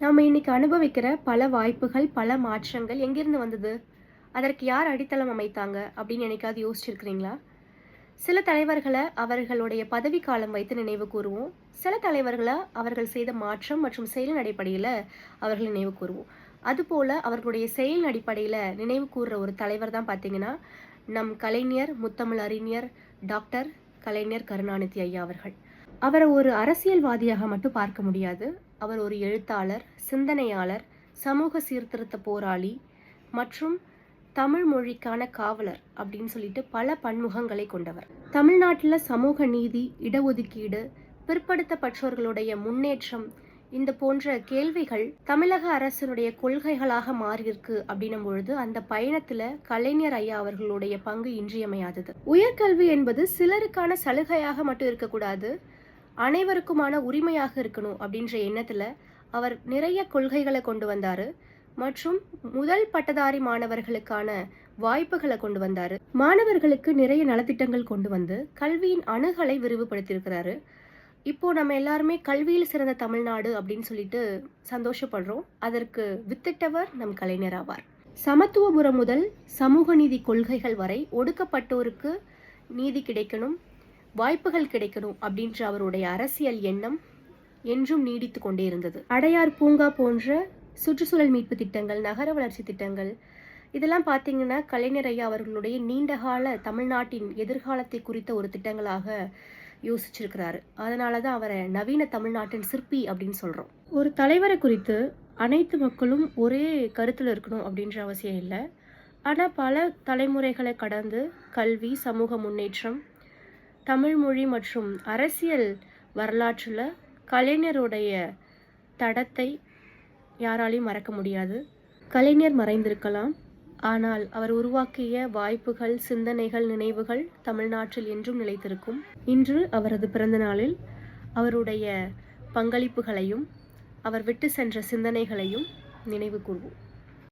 நாம் இன்னைக்கு அனுபவிக்கிற பல வாய்ப்புகள், பல மாற்றங்கள் எங்கிருந்து வந்தது? அதற்கு யார் அடித்தளம் அமைத்தாங்க? அப்படின்னு என்னைக்காவது யோசிச்சிருக்கிறீங்களா? சில தலைவர்கள அவர்களுடைய பதவிக்காலம் வைத்து நினைவு கூறுவோம். சில தலைவர்கள அவர்கள் செய்த மாற்றம் மற்றும் செயலின் அடிப்படையில அவர்கள் நினைவு கூறுவோம். அதுபோல அவர்களுடைய செயலின் அடிப்படையில நினைவு கூர்ற ஒரு தலைவர் தான் பார்த்தீங்கன்னா, நம் கலைஞர், முத்தமிழ் அறிஞர், டாக்டர் கலைஞர் கருணாநிதி ஐயா அவர்கள். அவர ஒரு அரசியல்வாதியாக மட்டும் பார்க்க முடியாது. அவர் ஒரு எழுத்தாளர், சிந்தனையாளர், சமூக சீர்திருத்த போராளி மற்றும் தமிழ் மொழிக்கான காவலர் அப்படின்னு சொல்லிட்டு பல பன்முகங்களை கொண்டவர். தமிழ்நாட்டில் சமூக நீதி, இடஒதுக்கீடு, பிற்படுத்தப்பட்டோர்களுடைய முன்னேற்றம் இந்த போன்ற கேள்விகள் தமிழக அரசினுடைய கொள்கைகளாக மாறியிருக்கு அப்படின்னும் பொழுது அந்த பயணத்துல கலைஞர் ஐயா அவர்களுடைய பங்கு இன்றியமையாதது. உயர்கல்வி என்பது சிலருக்கான சலுகையாக மட்டும் இருக்கக்கூடாது, அனைவருக்குமான உரிமையாக இருக்கணும் அப்படின்ற எண்ணத்துல அவர் நிறைய கொள்கைகளை கொண்டு வந்தாரு மற்றும் முதல் பட்டதாரி மாணவர்களுக்கான வாய்ப்புகளை கொண்டு வந்தாரு. மாணவர்களுக்கு நிறைய நலத்திட்டங்கள் கொண்டு வந்து கல்வியின் அணுகலை விரிவுபடுத்தியிருக்கிறாரு. இப்போ நம்ம எல்லாருமே கல்வியில் சிறந்த தமிழ்நாடு அப்படின்னு சொல்லிட்டு சந்தோஷப்படுறோம். அதற்கு வித்திட்டவர் நம் கலைஞர் ஆவார். சமத்துவபுரம் முதல் சமூக நீதி கொள்கைகள் வரை ஒடுக்கப்பட்டோருக்கு நீதி கிடைக்கணும், வாய்ப்புகள் கிடைக்கணும் அப்படின்ற அவருடைய அரசியல் எண்ணம் என்றும் நீடித்து கொண்டே இருந்தது. அடையார் பூங்கா போன்ற சுற்றுச்சூழல் மீட்பு திட்டங்கள், நகர வளர்ச்சி திட்டங்கள் இதெல்லாம் பார்த்தீங்கன்னா கலைஞர் ஐயா அவர்களுடைய நீண்டகால தமிழ்நாட்டின் எதிர்காலத்தை குறித்த ஒரு திட்டங்களாக யோசிச்சிருக்கிறாரு. அதனால தான் அவரை நவீன தமிழ்நாட்டின் சிற்பி அப்படின்னு சொல்கிறோம். ஒரு தலைவரை குறித்து அனைத்து மக்களும் ஒரே கருத்தில் இருக்கணும் அப்படின்ற அவசியம் இல்லை. ஆனால் பல தலைமுறைகளை கடந்து கல்வி, சமூக முன்னேற்றம், தமிழ் மொழி மற்றும் அரசியல் வரலாற்றில் கலைஞருடைய தடத்தை யாராலையும் மறக்க முடியாது. கலைஞர் மறைந்திருக்கலாம், ஆனால் அவர் உருவாக்கிய வாய்ப்புகள், சிந்தனைகள், நினைவுகள் தமிழ்நாட்டில் என்றும் நிலைத்திருக்கும். இன்று அவரது பிறந்த நாளில் அவருடைய பங்களிப்புகளையும் அவர் விட்டு சென்ற சிந்தனைகளையும் நினைவு கூர்வோம்.